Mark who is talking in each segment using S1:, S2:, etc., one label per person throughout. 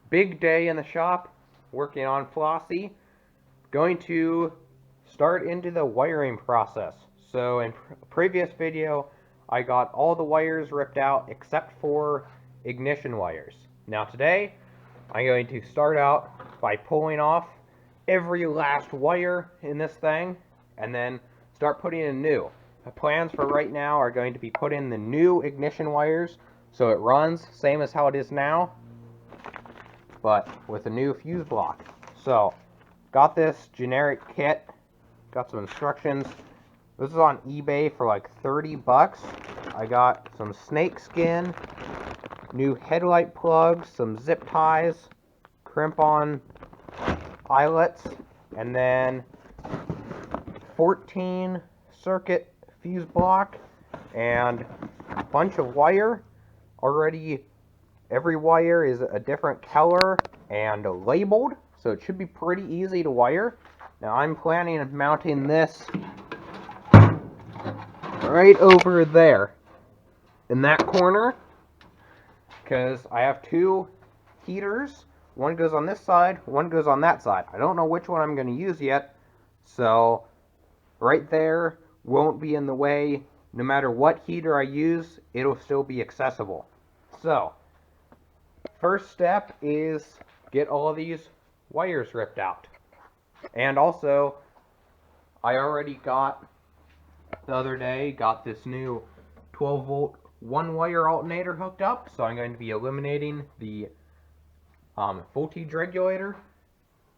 S1: Big day in the shop, working on Flossy. Going to start into the wiring process. So in previous video, I got all the wires ripped out except for ignition wires. Now today, I'm going to start out by pulling off every last wire in this thing, and then start putting in new. The plans for right now are going to be put in the new ignition wires, so it runs same as how it is now, but with a new fuse block. So, got this generic kit, got some instructions. This is on eBay for like 30 bucks. I got some snake skin, new headlight plugs, some zip ties, crimp-on eyelets, and then 14 circuit fuse block and a bunch of wire. Already every wire is a different color and labeled, so it should be pretty easy to wire. Now I'm planning on mounting this right over there in that corner, because I have two heaters. One goes on this side, one goes on that side. I don't know which one I'm going to use yet, so right there won't be in the way. No matter what heater I use, it'll still be accessible. So, first step is get all of these wires ripped out. And also, I already got, the other day, got this new 12 volt one wire alternator hooked up, so I'm going to be eliminating the voltage regulator.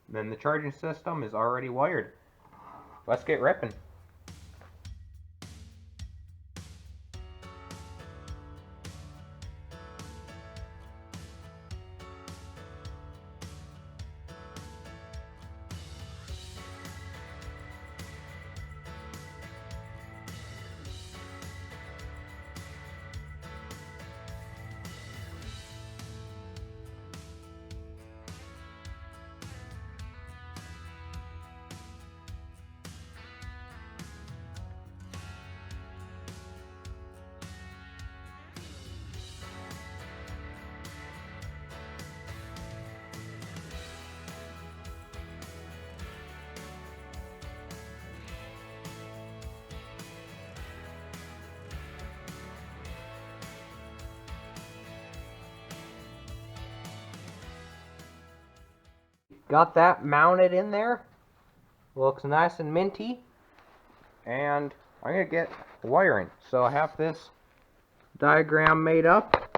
S1: Then the charging system is already wired. Let's get ripping. Got that mounted in there. Looks nice and minty. And I'm going to get wiring. So I have this diagram made up.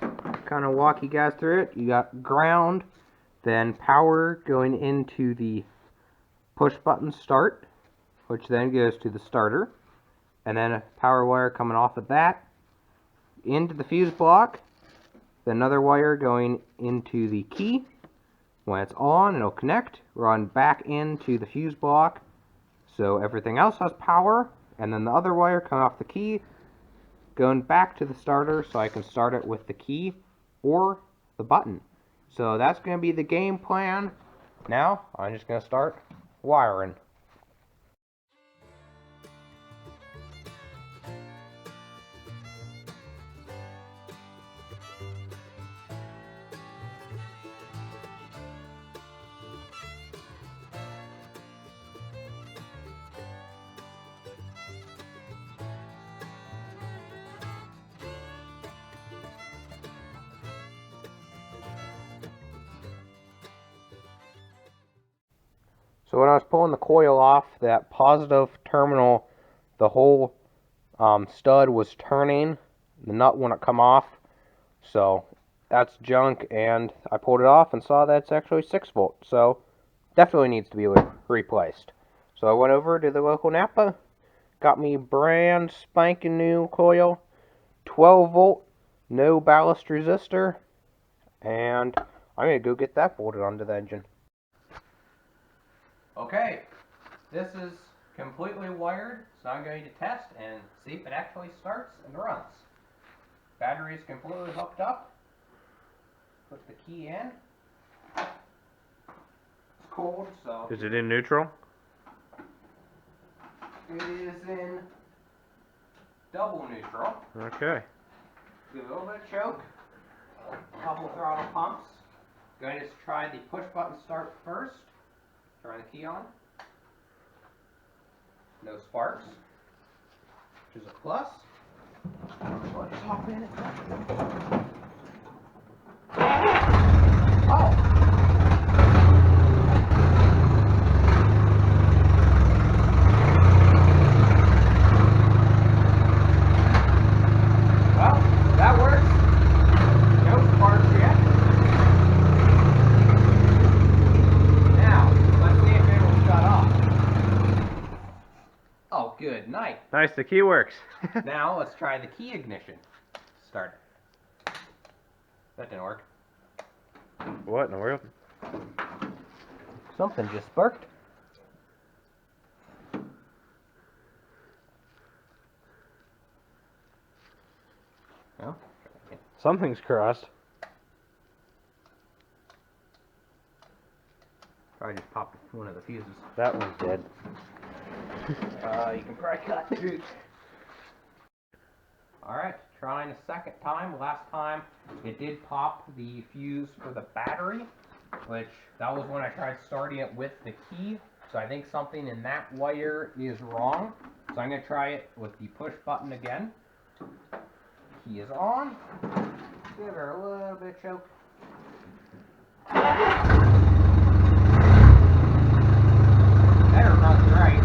S1: Kind of walk you guys through it. You got ground, then power going into the push button start, which then goes to the starter. And then a power wire coming off of that into the fuse block. Then another wire going into the key. When it's on, it'll connect, run back into the fuse block, so everything else has power, and then the other wire coming off the key, going back to the starter, so I can start it with the key or the button. So that's going to be the game plan. Now, I'm just going to start wiring. So when I was pulling the coil off, that positive terminal, the whole stud was turning. The nut wouldn't come off. So that's junk, and I pulled it off and saw that it's actually 6 volt. So definitely needs to be replaced. So I went over to the local Napa, got me brand spanking new coil, 12 volt, no ballast resistor, and I'm going to go get that bolted onto the engine. Okay, this is completely wired, so I'm going to test and see if it actually starts and runs. Battery is completely hooked up. Put the key in. It's cold, so...
S2: Is it in neutral?
S1: It is in double neutral.
S2: Okay.
S1: Give it a little bit of choke. Couple throttle pumps. Going to try the push button start first. Turn the key on. No sparks, which is a plus. Let's hop in. Oh! Good night.
S2: Nice, the key works.
S1: Now let's try the key ignition. Start. That didn't work.
S2: What in the world?
S1: Something just sparked. No?
S2: Something's crossed.
S1: Probably just popped one of the fuses.
S2: That one's dead.
S1: You can probably cut it. Alright, trying a second time. Last time it did pop the fuse for the battery, which that was when I tried starting it with the key. So I think something in that wire is wrong. So I'm going to try it with the push button again. Key is on. Give her a little bit of choke. There, runs right.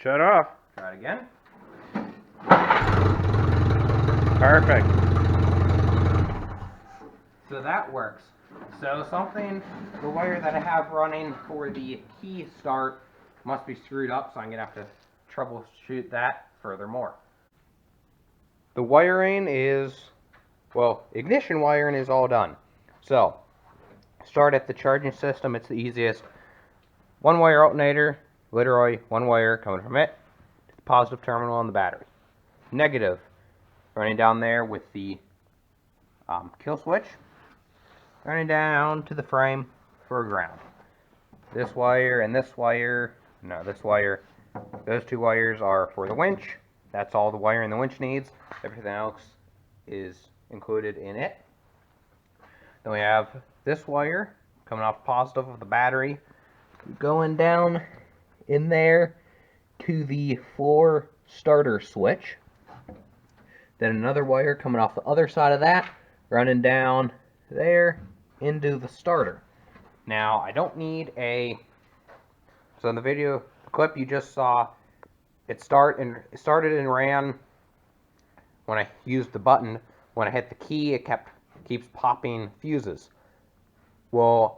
S2: Shut off.
S1: Try it again.
S2: Perfect.
S1: So that works. So the wire that I have running for the key start must be screwed up, so I'm going to have to troubleshoot that furthermore. The wiring is, well, ignition wiring is all done. So, start at the charging system, it's the easiest. One wire alternator, literally one wire coming from it to the positive terminal on the battery. Negative, running down there with the kill switch, running down to the frame for ground. This wire and this wire, no, this wire, those two wires are for the winch. That's all the wiring the winch needs. Everything else is included in it. Then we have this wire coming off positive of the battery, going down in there to the floor starter switch. Then another wire coming off the other side of that, running down there into the starter. Now, I don't need so in the video clip you just saw, it started and ran when I used the button. When I hit the key, it keeps popping fuses. Well,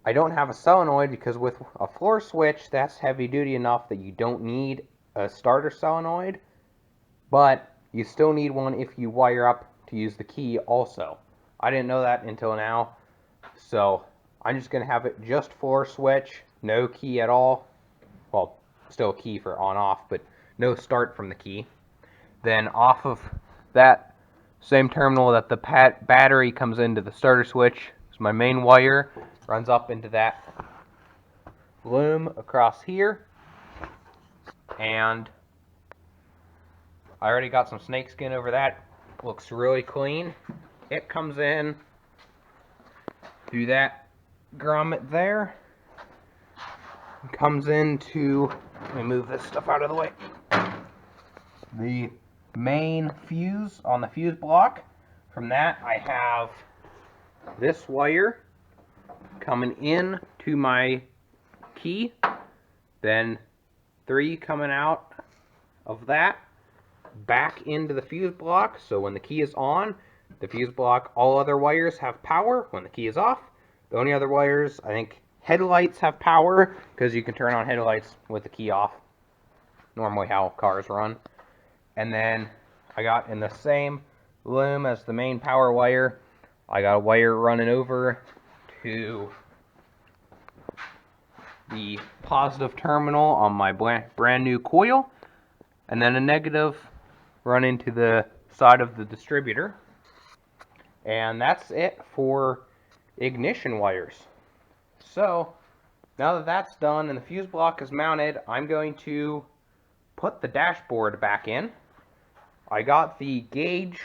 S1: I don't have a solenoid because with a floor switch, that's heavy duty enough that you don't need a starter solenoid, but you still need one if you wire up to use the key also. I didn't know that until now, so I'm just going to have it just floor switch, no key at all. Well, still a key for on-off, but no start from the key. Then off of that same terminal that the battery comes into the starter switch, is my main wire, runs up into that loom across here, and I already got some snakeskin over that. Looks really clean. It comes in through that grommet there, comes into, let me move this stuff out of the way, the main fuse on the fuse block. From that I have this wire coming in to my key, then 3 coming out of that back into the fuse block. So when the key is on, the fuse block, all other wires have power. When the key is off, the only other wires, I think headlights have power, because you can turn on headlights with the key off, normally how cars run. And then I got in the same loom as the main power wire, I got a wire running over to the positive terminal on my brand new coil, and then a negative running to the side of the distributor. And that's it for ignition wires. So now that that's done and the fuse block is mounted, I'm going to put the dashboard back in. I got the gauge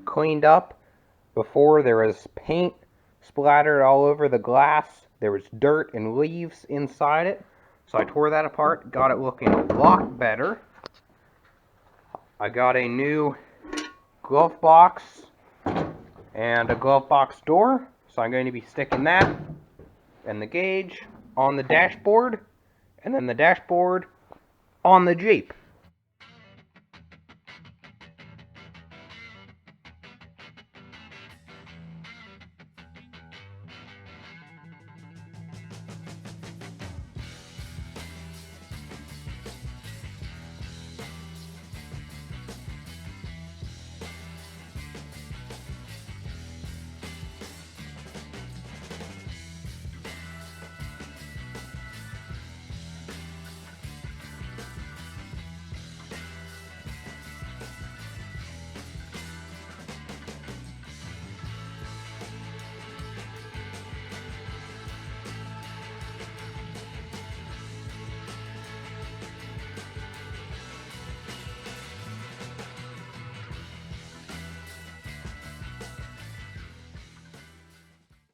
S1: cleaned up. Before, there was paint splattered all over the glass. There was dirt and leaves inside it. So I tore that apart, got it looking a lot better. I got a new glove box and a glove box door. So I'm going to be sticking that and the gauge on the dashboard, and then the dashboard on the Jeep.